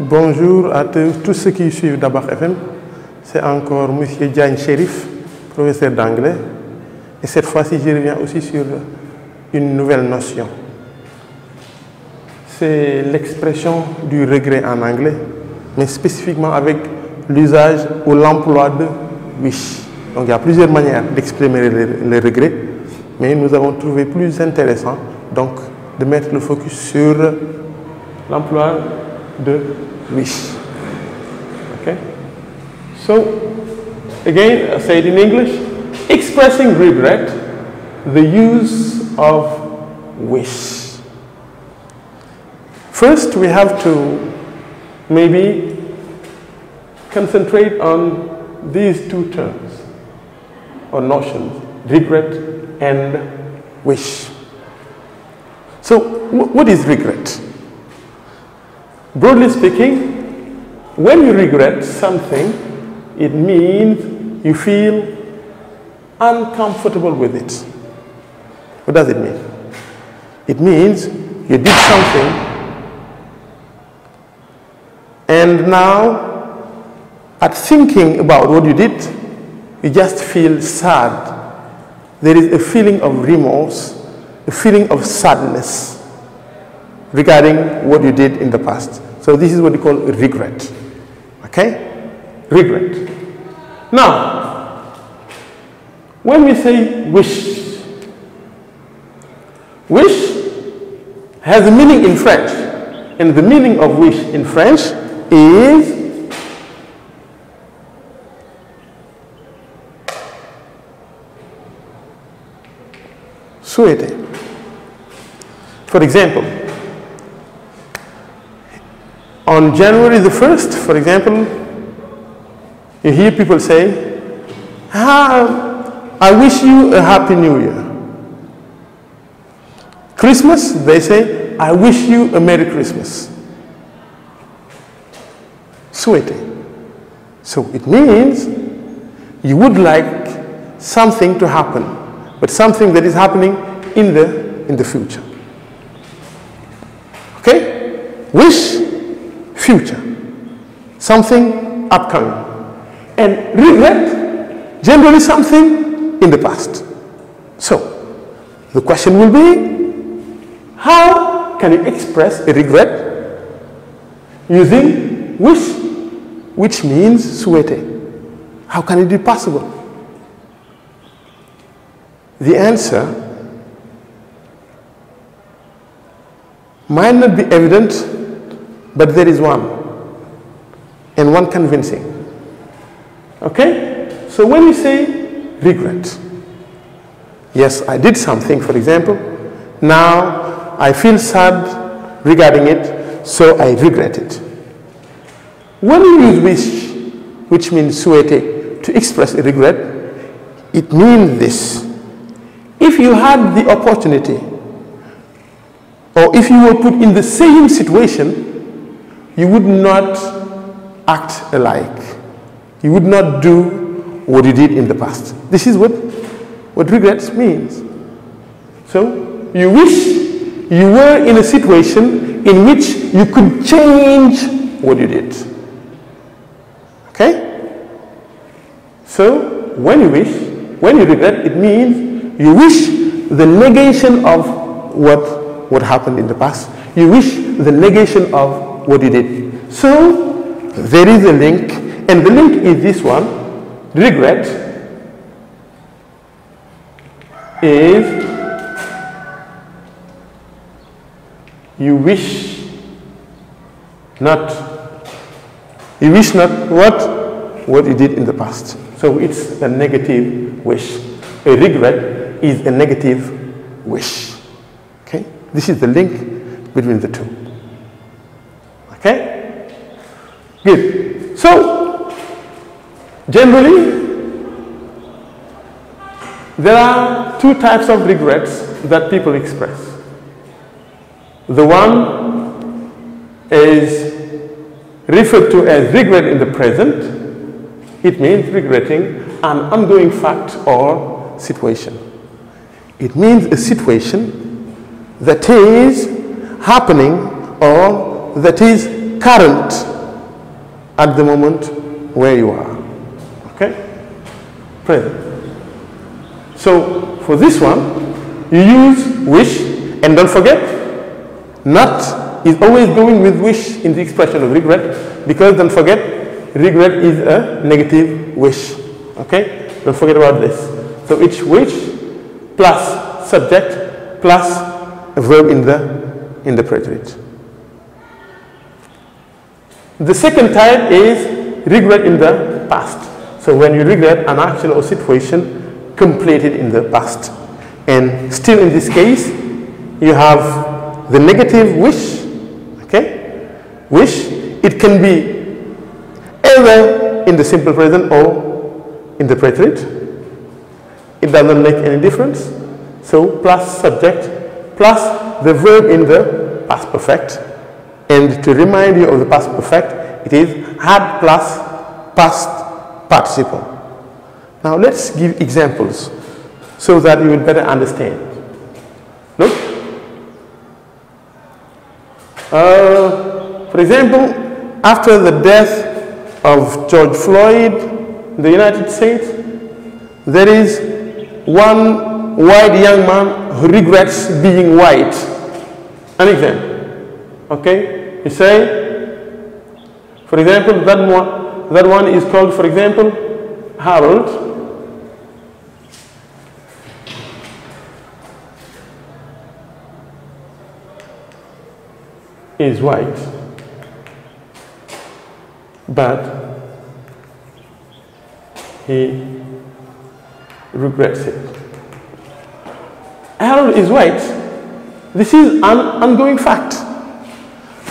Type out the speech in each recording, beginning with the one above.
Bonjour à tous ceux qui suivent Dabakh FM. C'est encore Mr Diagne, professeur d'anglais. Et cette fois-ci, je reviens aussi sur une nouvelle notion. C'est l'expression du regret en anglais, mais spécifiquement avec l'usage ou l'emploi de wish. Donc il y a plusieurs manières d'exprimer le regret, mais nous avons trouvé plus intéressant donc de mettre le focus sur l'emploi de wish. Okay? So, again, I say it in English, expressing regret, the use of wish. First, we have to maybe concentrate on these two terms or notions, regret and wish. So, what is regret? Broadly speaking, when you regret something, it means you feel uncomfortable with it. What does it mean? It means you did something and now at thinking about what you did, you just feel sad. There is a feeling of remorse, a feeling of sadness regarding what you did in the past. So this is what we call regret. Okay? Regret. Now, when we say wish, wish has a meaning in French. And the meaning of wish in French is souhaiter. For example, on January the 1st, for example, you hear people say, I wish you a happy new year. Christmas, they say, I wish you a Merry Christmas. Souhaiter. So it means you would like something to happen, but something that is happening in the future. Okay? Wish, future. Something upcoming. And regret, generally something in the past. So, the question will be, how can you express a regret using wish, which means souhaiter? How can it be possible? The answer might not be evident, but there is one, and one convincing. Okay? So when you say regret, yes, I did something, for example, now I feel sad regarding it, so I regret it. When you use wish, which means souhaiter, to express a regret, it means this. If you had the opportunity, or if you were put in the same situation, you would not act alike. You would not do what you did in the past. This is what regrets means. So, you wish you were in a situation in which you could change what you did. Okay? So, when you wish, when you regret, it means you wish the negation of what happened in the past. You wish the negation of what you did. So, there is a link, and the link is this one. Regret is you wish not what you did in the past. So it's a negative wish. A regret is a negative wish. Okay? This is the link between the two. Okay? Good. So, generally, there are two types of regrets that people express. The one is referred to as regret in the present. It means regretting an ongoing fact or situation. It means a situation that is happening or that is current at the moment where you are. Okay? Present. So for this one, you use wish, and don't forget, not is always going with wish in the expression of regret, because don't forget, regret is a negative wish. Okay? Don't forget about this. So it's wish plus subject plus a verb in the preterite. The second type is regret in the past. So when you regret an action or situation completed in the past. And still in this case, you have the negative wish. Okay? Wish, it can be either in the simple present or in the preterite. It doesn't make any difference. So plus subject plus the verb in the past perfect. And to remind you of the past perfect, it is had plus past participle. Now let's give examples so that you will better understand. Look. For example, after the death of George Floyd in the United States, there is one white young man who regrets being white. An example. Okay? You say, for example, that one is called, for example, Harold. Is white, but he regrets it. Harold is white. This is an ongoing fact.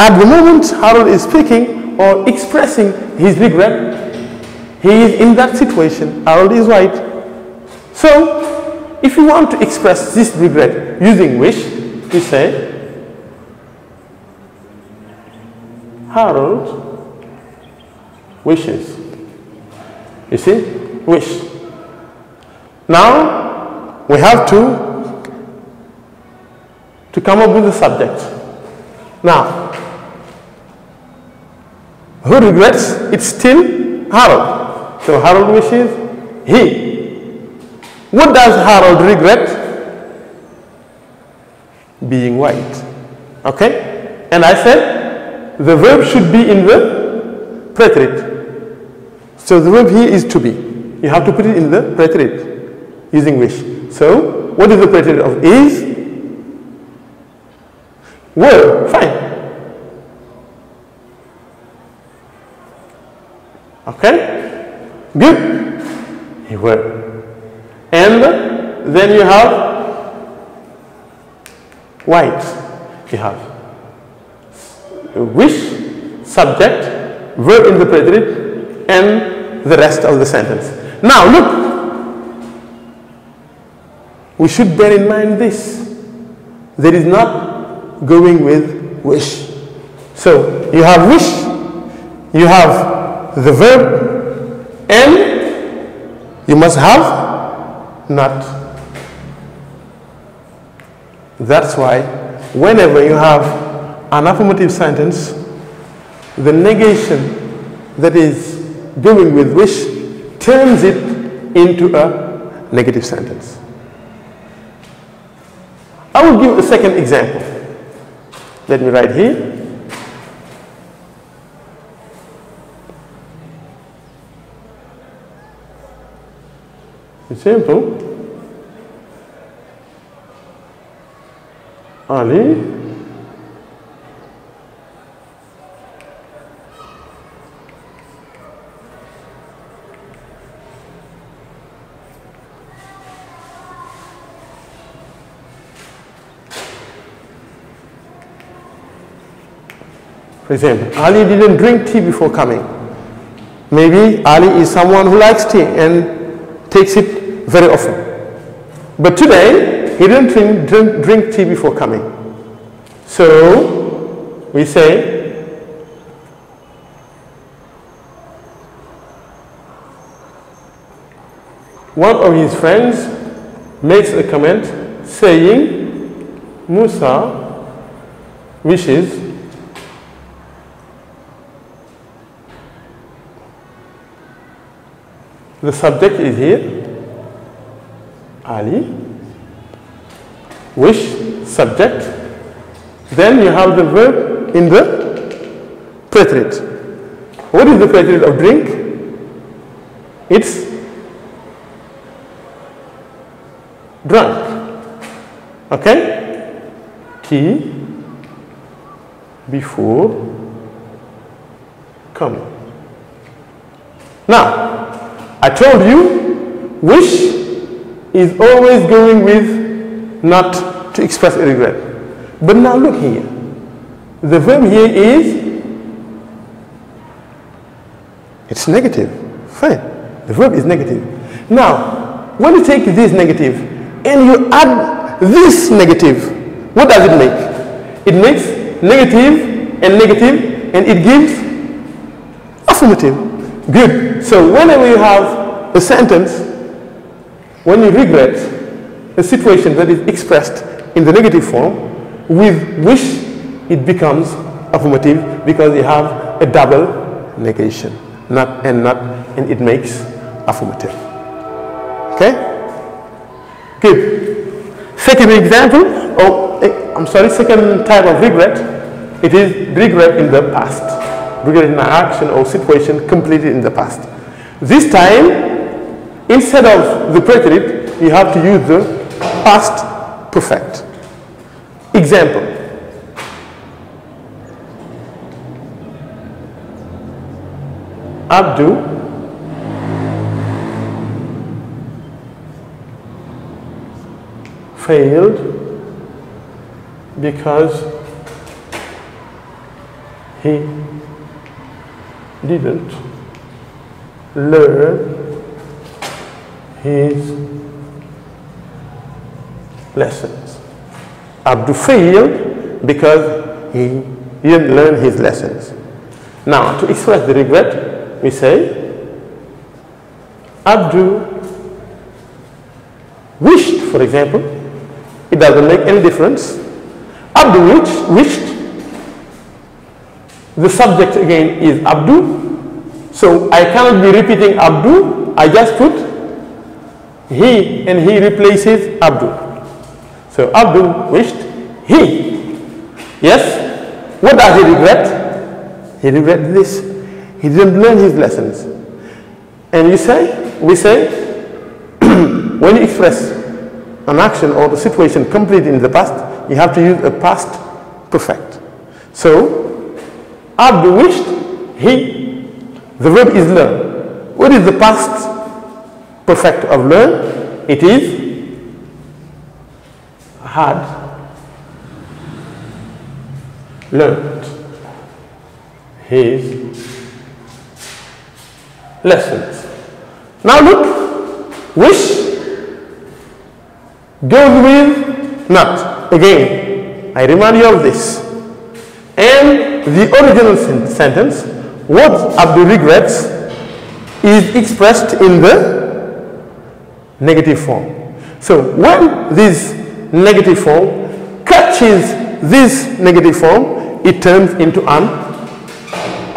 At the moment Harold is speaking or expressing his regret, he is in that situation. Harold is white. So, if you want to express this regret using wish, you say, Harold wishes. You see? Wish. Now, we have to come up with a subject. Now, who regrets? It's still Harold. So Harold wishes he. What does Harold regret? Being white. Okay? And I said, the verb should be in the preterite. So the verb here is to be. You have to put it in the preterite using wish. So what is the preterite of is? Were. Fine. Okay? Good. He were. And then you have white. You have wish, subject, verb in the preterite, and the rest of the sentence. Now look, we should bear in mind this. There is not going with wish. So you have wish, you have the verb, and you must have not. That's why whenever you have an affirmative sentence, the negation that is going with wish turns it into a negative sentence. I will give a second example. Let me write here. Example. Ali For example, Ali didn't drink tea before coming. Maybe Ali is someone who likes tea and takes it very often. But today, he didn't drink tea before coming. So, we say, one of his friends makes a comment saying, Musa wishes The subject is here, Ali. Wish, subject. Then you have the verb in the preterite. What is the preterite of drink? It's drunk. Okay? Tea before coming. Now, I told you wish is always going with not to express a regret. But now look here. The verb here is, it's negative. Fine. The verb is negative. Now, when you take this negative and you add this negative, what does it make? It makes negative and negative, and it gives affirmative. Good. So whenever you have a sentence, when you regret a situation that is expressed in the negative form, with wish, it becomes affirmative because you have a double negation. Not, and it makes affirmative. Okay? Good. Second example, second type of regret, it is regret in the past. Regret in an action or situation completed in the past. This time, instead of the preterite, you have to use the past perfect. Example. Abdul failed because he didn't learn his lessons. Abdul failed because he didn't learn his lessons. Now, to express the regret, we say, Abdul wished, for example. It doesn't make any difference. Abdul wished. The subject again is Abdul. So I cannot be repeating Abdul. I just put he, and he replaces Abdul. So Abdul wished he. Yes? What does he regret? He regrets this. He didn't learn his lessons. And we say, when you express an action or the situation complete in the past, you have to use a past perfect. So, Abdul wished he. The verb is learn. What is the past perfect of learn? It is had learned his lessons. Now look, wish goes with not. Again, I remind you of this. And the original sentence, what Abdul regrets, is expressed in the negative form. So when this negative form catches this negative form, it turns into an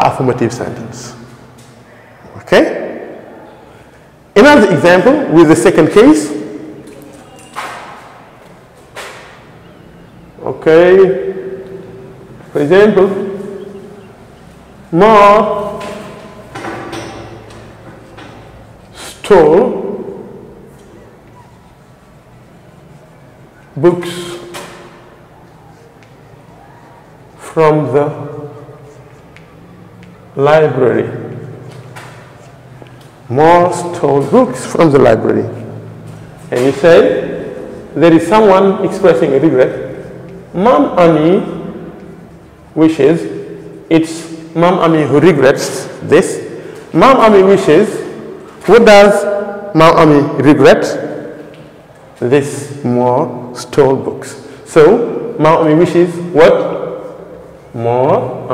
affirmative sentence. Okay? Another example with the second case. Okay. For example, Ma stole books from the library. Ma stole books from the library. And you say, there is someone expressing a regret. Mom Ami wishes, it's Mom Ami who regrets this. Mom Ami wishes, what does Mom Ami regret? This more stole books. So, Mom Ami wishes what? More,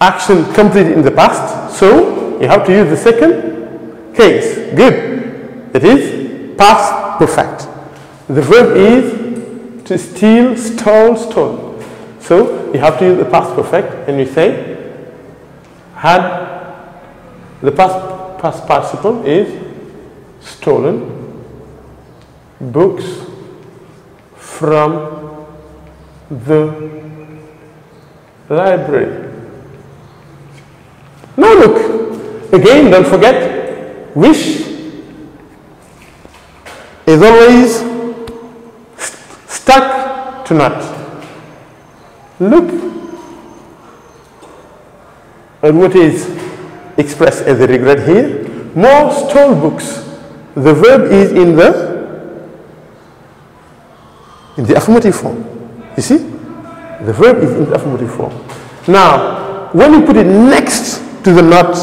action completed in the past. So, you have to use the second case. Good. That is past perfect. The verb is to steal, stole, stole. So you have to use the past perfect, and you say had The past participle is stolen books from the library. Now look, again, don't forget, wish is always stuck to not. Look at what is expressed as a regret here. More stole books. The verb is in the affirmative form. You see? The verb is in the affirmative form. Now, when you put it next to the not,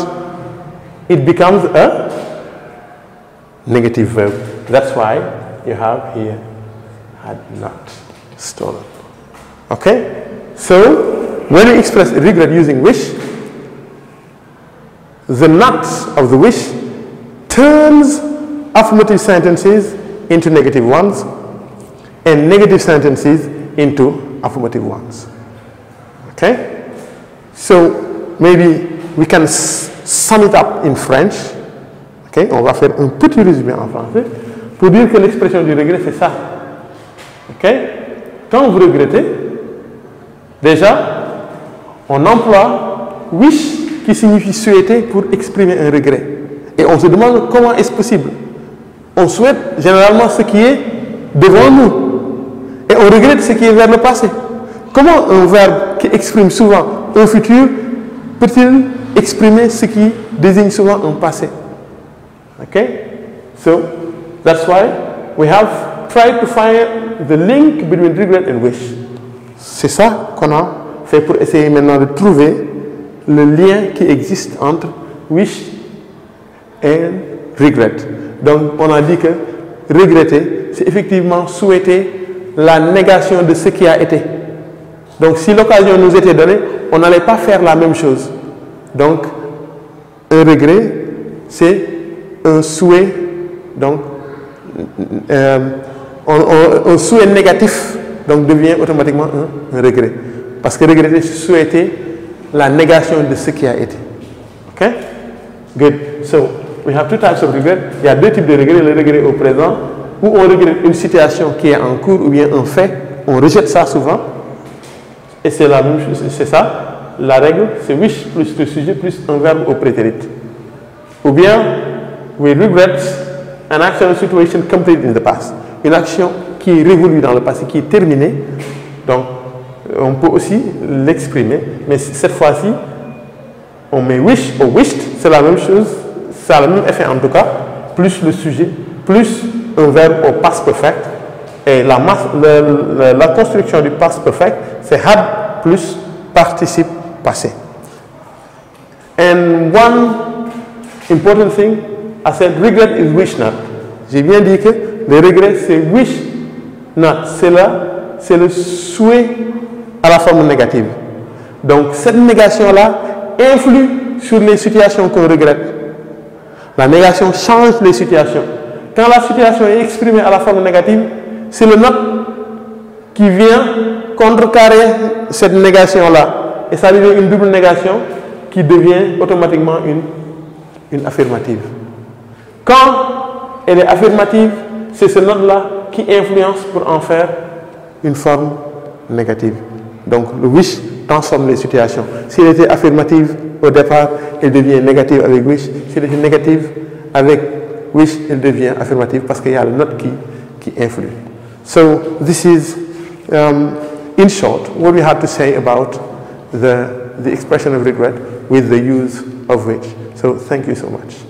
it becomes a negative verb. That's why you have here had not stolen. Okay? So, when you express regret using wish, the not of the wish turns affirmative sentences into negative ones and negative sentences into affirmative ones. Okay? So, maybe we can sum it up in French. Okay? On va faire un petit résumé en français pour dire que l'expression du regret, c'est ça. Ok? Quand vous regrettez, déjà, on emploie wish qui signifie souhaiter pour exprimer un regret. Et on se demande comment est-ce possible. On souhaite généralement ce qui est devant nous. Et on regrette ce qui est vers le passé. Comment un verbe qui exprime souvent un futur peut-il exprimer ce qui désigne souvent un passé? Okay? So, that's why we have tried to find the link between regret and wish. C'est ça qu'on a fait pour essayer maintenant de trouver le lien qui existe entre wish et regret. Donc, on a dit que regretter, c'est effectivement souhaiter la négation de ce qui a été. Donc, si l'occasion nous était donnée, on n'allait pas faire la même chose. Donc, un regret, c'est un souhait, donc, un souhait négatif, donc devient automatiquement un regret. Parce que regretter, c'est souhaiter la négation de ce qui a été. Ok? Good. So, we have two types of regret. Il y a deux types de regrets. Le regret au présent, où on regrette une situation qui est en cours ou bien un fait. On rejette ça souvent. Et c'est la même chose. C'est ça. La règle, c'est wish plus le sujet plus un verbe au prétérit. Ou bien, we regret an action or situation completed in the past. Une action qui est révolue dans le passé, qui est terminée. Donc, on peut aussi l'exprimer, mais cette fois-ci, on met wish ou wished, c'est la même chose, ça a le même effet en tout cas, plus le sujet, plus un verbe au past perfect, et la construction du past perfect, c'est had plus participe passé. And one important thing, I said regret is wish not. J'ai bien dit que le regret c'est wish not, c'est le souhait à la forme négative. Donc cette négation-là influe sur les situations qu'on regrette. La négation change les situations. Quand la situation est exprimée à la forme négative, c'est le not qui vient contrecarrer cette négation-là. Et ça devient une double négation qui devient automatiquement une affirmative. Quand elle est affirmative, c'est ce not-là qui influence pour en faire une forme négative. Donc le wish transforme les situations. Si elle était affirmative au départ, elle devient négative avec wish. Si elle était négative avec wish, elle devient affirmative parce qu'il y a le not qui influe. So this is, in short, what we had to say about the expression of regret with the use of wish. So thank you so much.